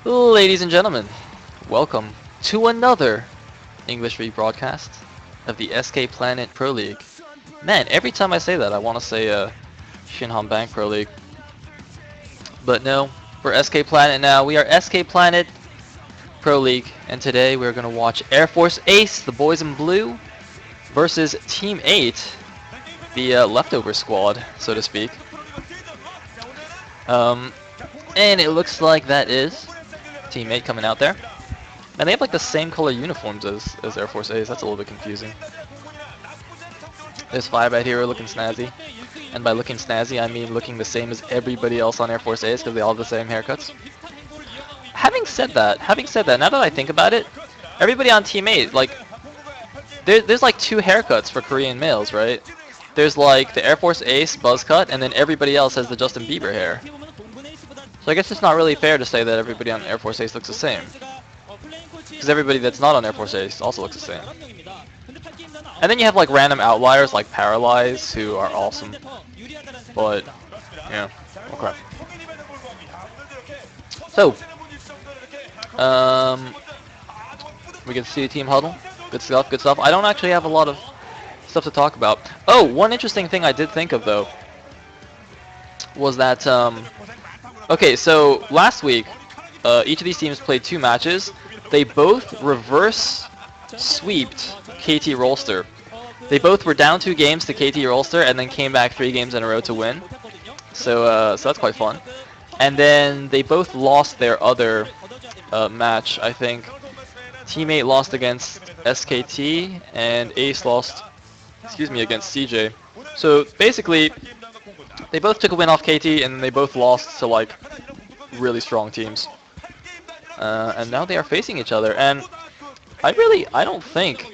Ladies and gentlemen, welcome to another English rebroadcast of the SK Planet Pro League. Man, every time I say that, I want to say Shinhan Bank Pro League. But no, we're SK Planet now. We are SK Planet Pro League, and today we're going to watch Air Force Ace, the boys in blue, versus Team 8, the leftover squad, so to speak. And it looks like that is Team 8 coming out there. And they have like the same color uniforms as Air Force A's. That's a little bit confusing. There's firebathero looking snazzy. And by looking snazzy, I mean looking the same as everybody else on Air Force A's because they all have the same haircuts. Having said that, now that I think about it, everybody on Team 8, like, there's like two haircuts for Korean males, right? There's like the Air Force Ace buzz cut, and then everybody else has the Justin Bieber hair. So I guess it's not really fair to say that everybody on Air Force Ace looks the same. Because everybody that's not on Air Force Ace also looks the same. And then you have like random outliers like Paralyze who are awesome. But, yeah, okay. So, we can see Team Huddle. Good stuff, good stuff. I don't actually have a lot of stuff to talk about. Oh, one interesting thing I did think of though was that, okay, so last week, each of these teams played 2 matches. They both reverse sweeped KT Rolster. They both were down 2 games to KT Rolster and then came back 3 games in a row to win. So that's quite fun. And then they both lost their other match, I think. Teammate lost against SKT and Ace lost, against CJ. So basically, they both took a win off KT and they both lost to like really strong teams. And now they are facing each other, and I don't think,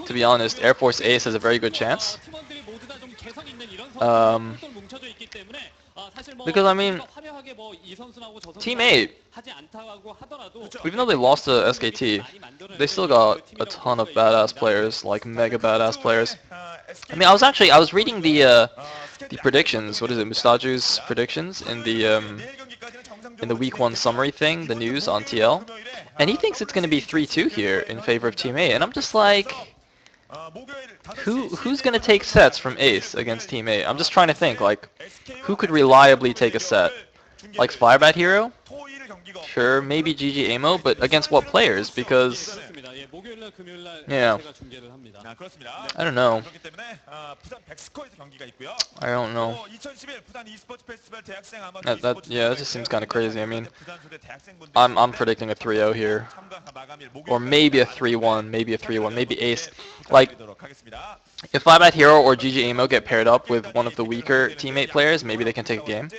to be honest, Air Force Ace has a very good chance. Because I mean, Team 8, even though they lost to SKT, they still got a ton of badass players, like mega badass players. I mean, I was reading the predictions. What is it, Mustaju's predictions in the week 1 summary thing, the news on TL, and he thinks it's going to be 3-2 here in favor of Team 8, and I'm just like, who's going to take sets from Ace against Team 8? I'm just trying to think, like, who could reliably take a set? Like firebathero? Sure, maybe GG Amo, but against what players? Because, yeah, I don't know. I don't know. Yeah, that just seems kind of crazy. I mean, I'm predicting a 3-0 here, or maybe a 3-1, maybe a 3-1, maybe Ace. Like, if firebathero or GG Amo get paired up with one of the weaker teammate players, maybe they can take a game.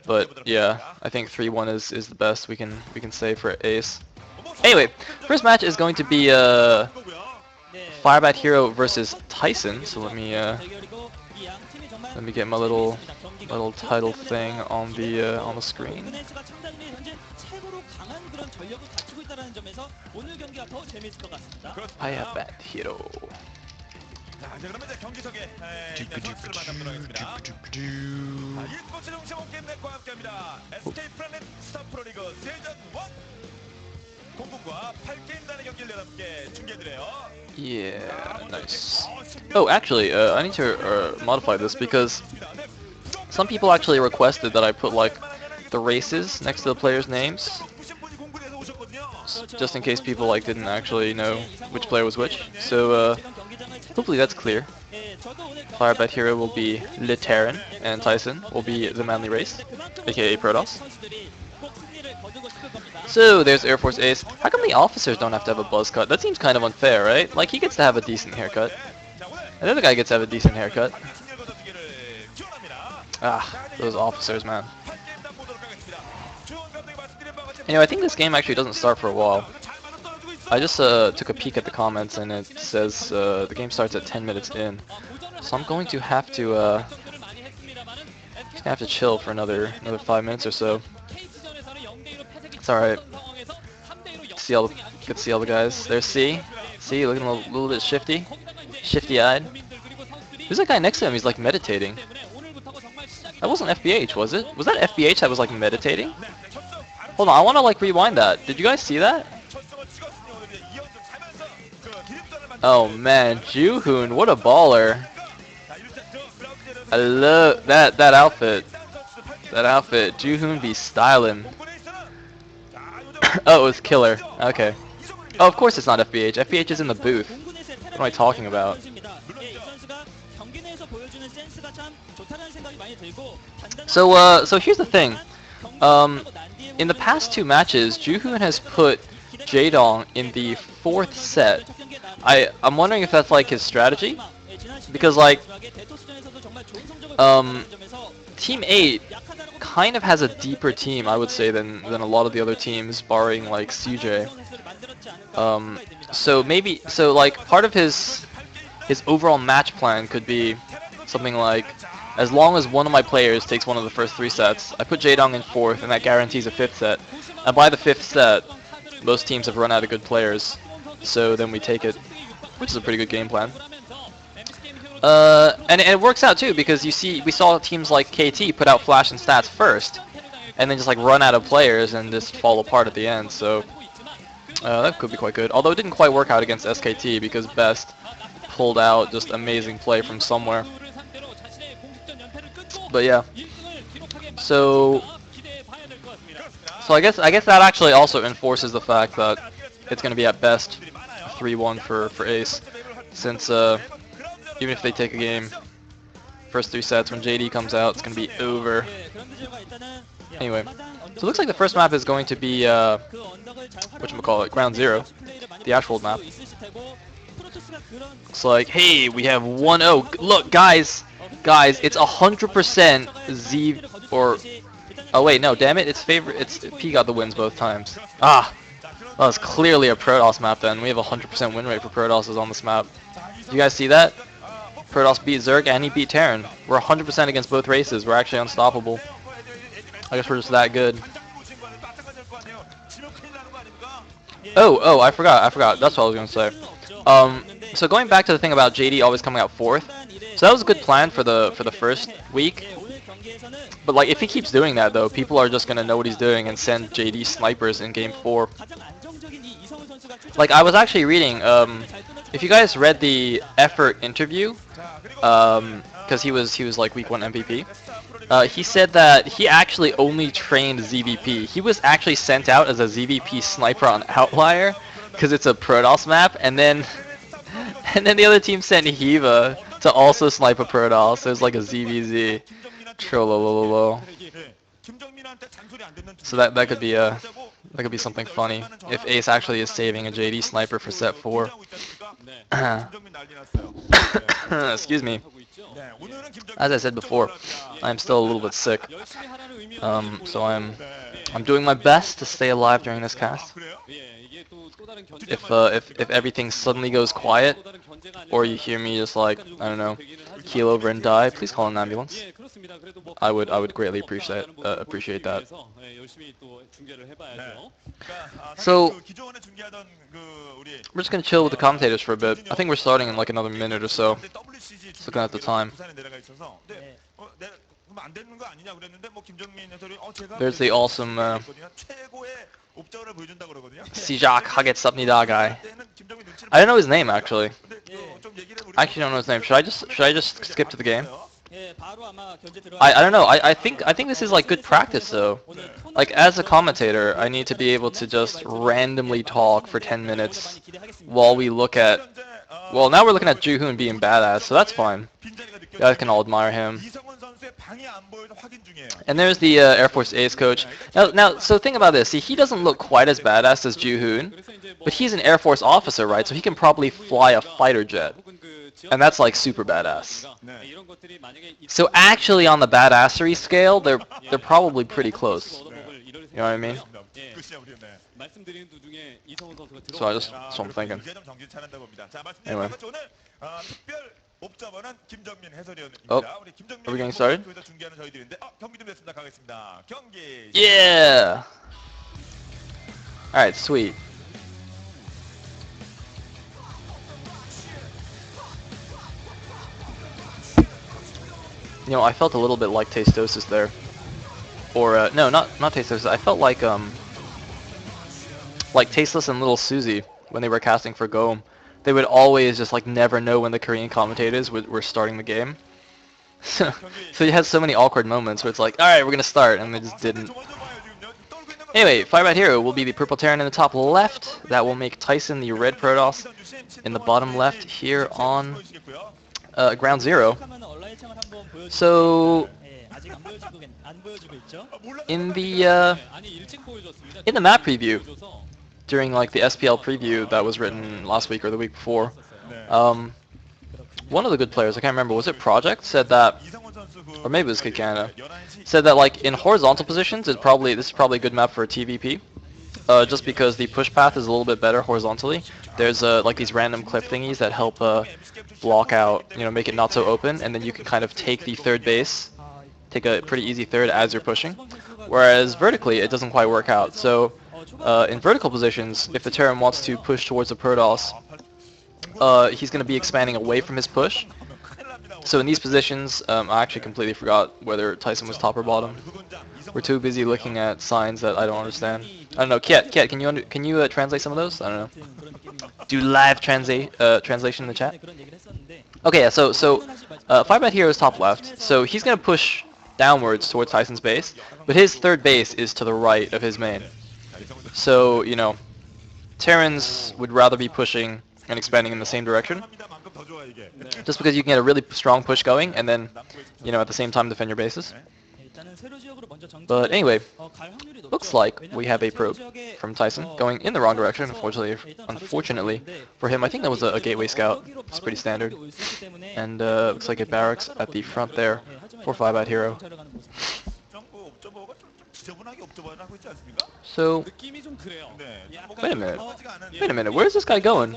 But yeah, I think 3-1 is the best we can say for Ace. Anyway, first match is going to be firebathero versus Tyson. So let me get my little title thing on the screen. firebathero. 자, 그러면 이제 경기석에 선수를 만나보도록 하겠습니다. e스포츠 정체목 게임 넷과 함께합니다. SK 플래닛 스타 프로리그 세전 1 공군과 8게임단의 경기를 여러분께 중계해드려요. Yeah, nice. Oh, actually, I need to modify this because some people actually requested that I put like the races next to the players' names, just in case people like didn't actually know which player was which. So hopefully that's clear. firebathero will be Le Terran, and Tyson will be the Manly Race, aka Protoss. So there's Air Force Ace. How come the officers don't have to have a buzz cut? That seems kind of unfair, right? Like, he gets to have a decent haircut. And the other guy gets to have a decent haircut. Ah, those officers, man. Anyway, I think this game actually doesn't start for a while. I just took a peek at the comments and it says the game starts at 10 minutes in. So I'm going to have to chill for another 5 minutes or so. It's alright. Good to see all the guys. There's C. C looking a little bit shifty-eyed. Who's that guy next to him? He's like meditating. That wasn't FBH, was it? Was that FBH that was like meditating? Hold on, I want to like rewind that. Did you guys see that? Oh man, Juhoon, what a baller. I love that outfit. That outfit. Juhoon be styling. Oh, it was killer. Okay. Oh, of course it's not FBH. FBH is in the booth. What am I talking about? So here's the thing. Um, in the past two matches, Juhoon has put Jaedong in the fourth set. I'm wondering if that's like his strategy, because like um, Team 8 kind of has a deeper team, I would say, than a lot of the other teams, barring like CJ. So like part of his overall match plan could be something like, as long as one of my players takes one of the first three sets, I put Jaedong in fourth, and that guarantees a fifth set. And by the fifth set, most teams have run out of good players, so then we take it, which is a pretty good game plan. And it works out too, because we saw teams like KT put out Flash and Stats first, and then just like run out of players and just fall apart at the end. So that could be quite good. Although it didn't quite work out against SKT because Best pulled out just amazing play from somewhere. But yeah. So I guess that actually also enforces the fact that it's going to be at best 3-1 for Ace, since even if they take a game, first three sets, when JD comes out, it's going to be over. Anyway, so it looks like the first map is going to be whatchamacallit, Ground Zero, the actual map. It's like, hey, we have 1-0. Look, guys, it's 100% Z or. Oh wait, no, damn it, it's P got the wins both times. Ah, that was clearly a Protoss map then. We have 100% win rate for Protosses on this map. You guys see that? Protoss beat Zerg and he beat Terran. We're 100% against both races. We're actually unstoppable. I guess we're just that good. Oh, I forgot. That's what I was gonna say. So going back to the thing about JD always coming out fourth, so that was a good plan for the first week. But like, if he keeps doing that though, people are just gonna know what he's doing and send JD snipers in game 4. Like, I was actually reading, if you guys read the Effort interview, because he was like week 1 MVP. He said that he actually only trained ZVP. He was actually sent out as a ZVP sniper on Outlier, because it's a Protoss map, and then the other team sent Hiva to also snipe a Protoss. So it was like a ZVZ. Trollololo. So that could be something funny if Ace actually is saving a JD sniper for set 4. Excuse me. As I said before, I'm still a little bit sick. So I'm doing my best to stay alive during this cast. If everything suddenly goes quiet, or you hear me just like, I don't know, keel over and die, please call an ambulance. I would greatly appreciate that. So we're just gonna chill with the commentators for a bit. I think we're starting in like another minute or so. Just looking at the time. There's the awesome 시작하겠습니다 guy. I don't know his name actually. I actually don't know his name. Should I just skip to the game? I don't know. I think this is like good practice though. Like, as a commentator, I need to be able to just randomly talk for 10 minutes while we look at. Well, now we're looking at Juhoon being badass, so that's fine. You guys can all admire him. And there's the Air Force Ace coach. Now, so think about this. See, he doesn't look quite as badass as Juhoon, but he's an Air Force officer, right? So he can probably fly a fighter jet. And that's like super badass. So actually, on the badassery scale, they're probably pretty close. You know what I mean? So that's what I'm thinking. Anyway. Oh, are we getting started? Yeah! Alright, sweet. You know, I felt a little bit like Tastosis there. Or, no, not Tastosis. I felt like, like Tasteless and Little Susie, when they were casting for Goem, they would always just like never know when the Korean commentators were starting the game. So, so you had so many awkward moments where it's like, all right, we're gonna start, and they just didn't. Anyway, firebathero will be the purple Terran in the top left. That will make Tyson the red Protoss in the bottom left here on ground zero. So in the map preview during like the SPL preview that was written last week or the week before, one of the good players, I can't remember, was it Project, said that, or maybe it was Kid Canada, said that like in horizontal positions, this is probably a good map for a TVP, just because the push path is a little bit better horizontally. There's like these random cliff thingies that help block out, make it not so open, and then you can kind of take the third base, take a pretty easy third as you're pushing. Whereas vertically, it doesn't quite work out. So in vertical positions, if the Terran wants to push towards the Protoss, he's going to be expanding away from his push. So in these positions, I actually completely forgot whether Tyson was top or bottom. We're too busy looking at signs that I don't understand. I don't know. Kiet, can you translate some of those? I don't know. Do live translation in the chat. Okay, yeah. So firebathero is top left. So he's gonna push downwards towards Tyson's base, but his third base is to the right of his main. So Terrans would rather be pushing and expanding in the same direction, just because you can get a really strong push going, and then at the same time defend your bases. But anyway, looks like we have a probe from Tyson going in the wrong direction. Unfortunately for him, I think that was a gateway scout. It's pretty standard. And looks like a barracks at the front there for firebathero. So, wait a minute, where's this guy going?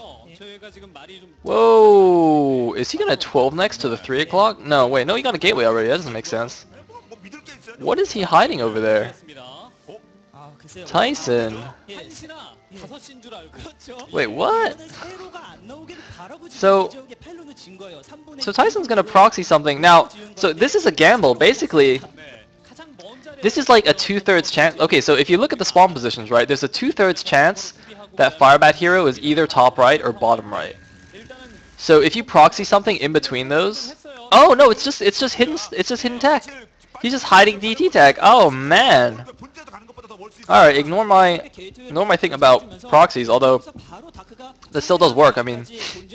Whoa, is he gonna 12 next to the 3 o'clock? No, wait, no, he got a gateway already, that doesn't make sense. What is he hiding over there? Tyson. Wait, what? So Tyson's gonna proxy something. Now, so this is a gamble, basically. This is like a 2/3 chance. Okay, so if you look at the spawn positions, right, there's a 2/3 chance that firebathero is either top right or bottom right. So if you proxy something in between those, oh no, it's just hidden tech. He's just hiding DT tech. Oh man. All right, ignore my thing about proxies. Although this still does work. I mean,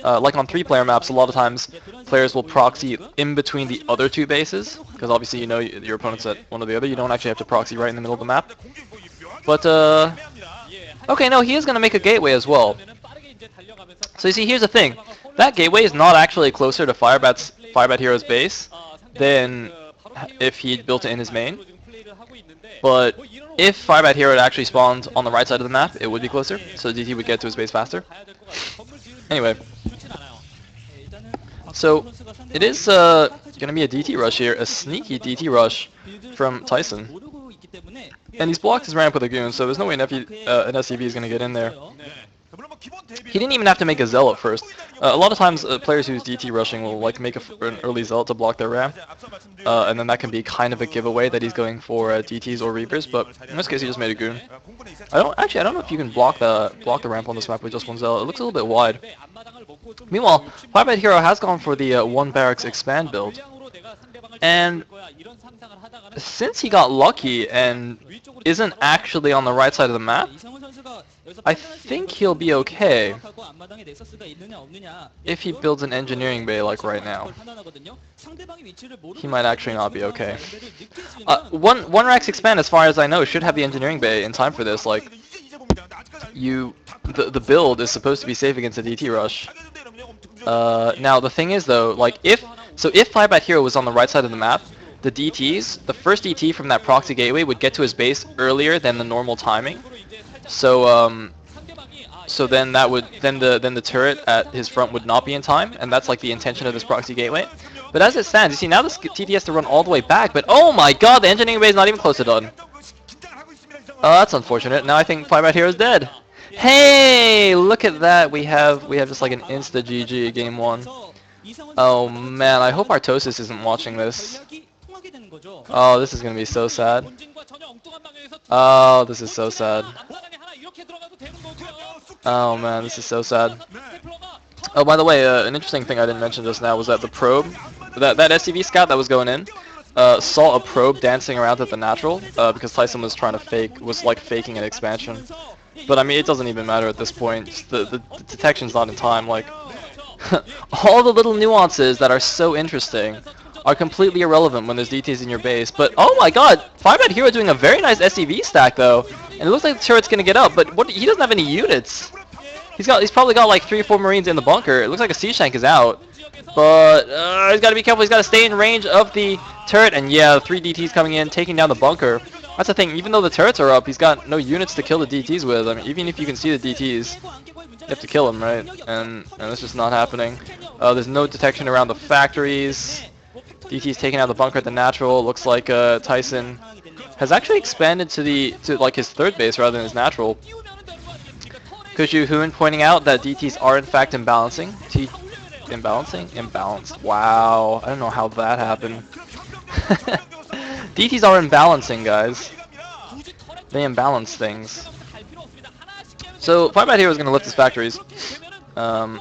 like on 3-player maps, a lot of times players will proxy in between the other two bases, because obviously your opponent's at one or the other. You don't actually have to proxy right in the middle of the map. But okay, no, he is gonna make a gateway as well. So you see, here's the thing. That gateway is not actually closer to firebathero's base than if he'd built it in his main. But if firebathero had actually spawned on the right side of the map, it would be closer, so DT would get to his base faster. Anyway, so it is gonna be a DT rush here, a sneaky DT rush from Tyson. And he's blocked his ramp with a goon, so there's no way an SCV is gonna get in there. He didn't even have to make a Zealot first. A lot of times players who's DT rushing will like make an early Zealot to block their ramp, and then that can be kind of a giveaway that he's going for DTs or Reapers, but in this case he just made a Goon. I don't know if you can block the ramp on this map with just one Zealot. It looks a little bit wide. Meanwhile, firebathero has gone for the 1 barracks expand build, and since he got lucky and isn't actually on the right side of the map, I think he'll be okay if he builds an engineering bay like right now. He might actually not be okay. One racks expand, as far as I know, should have the engineering bay in time for this. Like, the build is supposed to be safe against a DT rush. Now the thing is though, like if firebathero was on the right side of the map, the DTs, the first DT from that proxy gateway would get to his base earlier than the normal timing. So so then the turret at his front would not be in time, and that's like the intention of this proxy gateway. But as it stands, you see now this TT has to run all the way back, but oh my god, the engineering bay is not even close to done. Oh, that's unfortunate. Now I think firebathero is dead. Hey, look at that. We have just like an insta GG game 1. Oh man, I hope Artosis isn't watching this. Oh, this is gonna be so sad. Oh, this is so sad. Oh man, this is so sad. Oh, by the way, an interesting thing I didn't mention just now was that the probe, that SCV scout that was going in, saw a probe dancing around at the natural because Tyson was trying to was like faking an expansion. But I mean, it doesn't even matter at this point. Just the detection's not in time. Like, all the little nuances that are so interesting are completely irrelevant when there's DTs in your base. But oh my god, firebathero doing a very nice SCV stack though, and it looks like the turret's gonna get up. But what? He doesn't have any units. He's probably got like 3 or 4 Marines in the bunker. It looks like a sea shank is out. But he's got to be careful. He's got to stay in range of the turret. And yeah, 3 DTs coming in, taking down the bunker. That's the thing. Even though the turrets are up, he's got no units to kill the DTs with. I mean, even if you can see the DTs, you have to kill them, right? And that's just not happening. There's no detection around the factories. DT's taking out the bunker at the natural. Looks like Tyson has actually expanded to like his third base rather than his natural. Kushu Hoon pointing out that DTs are in fact imbalancing. Imbalanced. Wow, I don't know how that happened. DTs are imbalancing, guys. They imbalance things. So firebathero is going to lift his factories. Oh,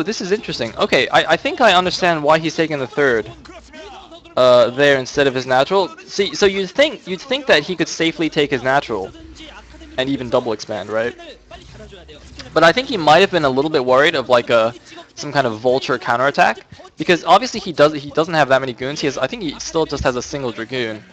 this is interesting. Okay, I think I understand why he's taking the third there instead of his natural. See, so you'd think that he could safely take his natural and even double expand, right? But I think he might have been a little bit worried of like some kind of vulture counterattack, because obviously he doesn't have that many goons. I think he still just has a single dragoon.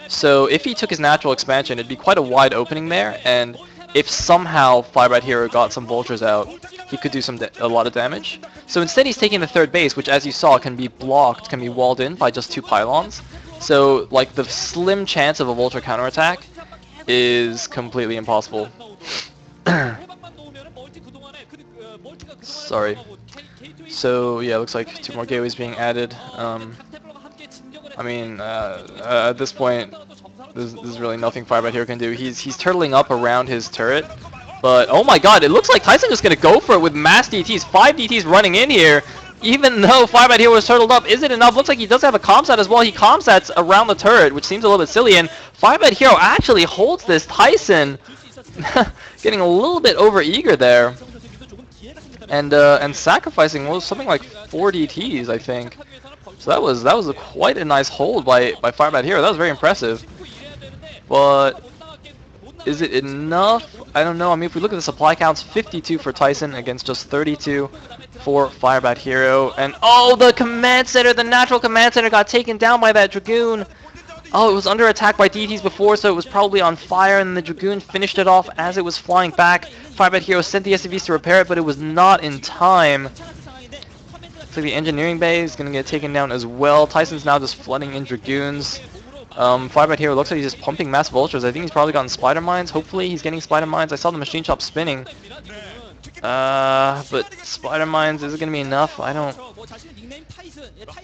So if he took his natural expansion, it'd be quite a wide opening there, and if somehow firebathero got some vultures out, he could do a lot of damage. So instead he's taking the third base, which as you saw can be blocked, can be walled in by just 2 pylons. So like the slim chance of a vulture counterattack is completely impossible. Sorry. So yeah, looks like 2 more gateways being added. I mean, at this point, there's really nothing firebathero can do. He's turtling up around his turret, but oh my god, it looks like Tyson just gonna go for it with mass DTs. 5 DTs running in here. Even though firebathero was turtled up, is it enough? Looks like he does have a comsat as well. He comsats around the turret, which seems a little bit silly, and firebathero actually holds this. Tyson getting a little bit over-eager there. And sacrificing something like 4 DTs, I think. So that was quite a nice hold by firebathero. That was very impressive. But is it enough? I don't know. I mean, if we look at the supply counts, 52 for Tyson against just 32 for firebathero. And oh, the command center, the natural command center got taken down by that dragoon. Oh, it was under attack by DTs before, so it was probably on fire, and the dragoon finished it off as it was flying back. firebathero sent the SCVs to repair it, but it was not in time. So the engineering bay is going to get taken down as well. Tyson's now just flooding in dragoons. firebathero looks like he's just pumping mass vultures. I think he's probably gotten spider mines. Hopefully he's getting spider mines. I saw the machine shop spinning. But spider mines, is it going to be enough? I don't...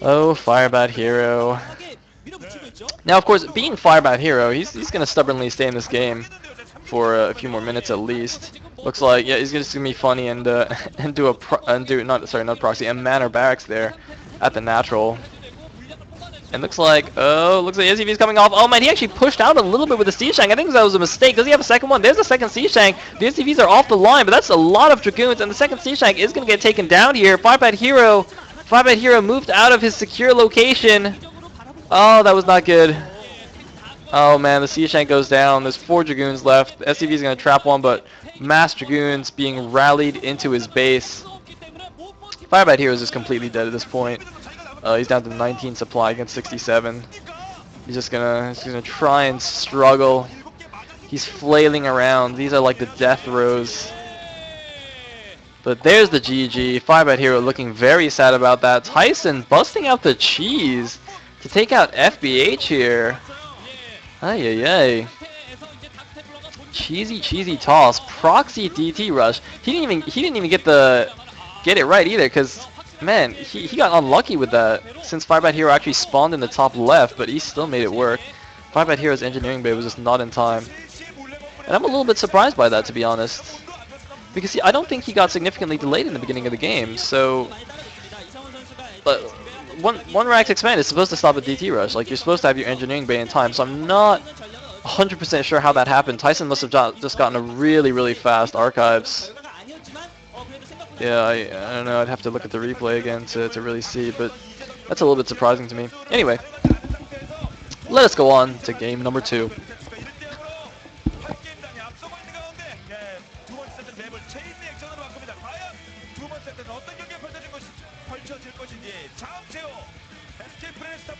Oh, firebathero. Now, of course, being firebathero, he's going to stubbornly stay in this game for a few more minutes at least. Looks like, yeah, he's just going to be funny and not proxy, and manor barracks there at the natural. And looks like SCV's coming off. Oh man, he actually pushed out a little bit with the sea shank. I think that was a mistake. Does he have a second one? There's a second sea shank. The SCVs are off the line, but that's a lot of dragoons, and the second sea shank is going to get taken down here. Firebathero moved out of his secure location. Oh, that was not good. Oh man, the sea shank goes down. There's 4 dragoons left. The SCV is going to trap one, but mass dragoons being rallied into his base. Firebathero is just completely dead at this point. He's down to 19 supply against 67. He's gonna try and struggle. He's flailing around. These are like the death rows. But there's the GG. firebathero looking very sad about that. Tyson busting out the cheese to take out FBH here. Ay ay ay. Cheesy toss. Proxy DT rush. He didn't even get it right either, because man, he got unlucky with that, since firebathero actually spawned in the top left, but he still made it work. firebathero's engineering bay was just not in time. And I'm a little bit surprised by that, to be honest. Because see, I don't think he got significantly delayed in the beginning of the game, so... But one rack expand is supposed to stop a DT rush. Like, you're supposed to have your engineering bay in time, so I'm not 100% sure how that happened. Tyson must have just gotten a really fast archives. Yeah, I don't know. I'd have to look at the replay again to really see, but that's a little bit surprising to me. Anyway, let us go on to game number 2. 어떤 경기가 펼쳐질 것인지 잠시 후 SK 프레스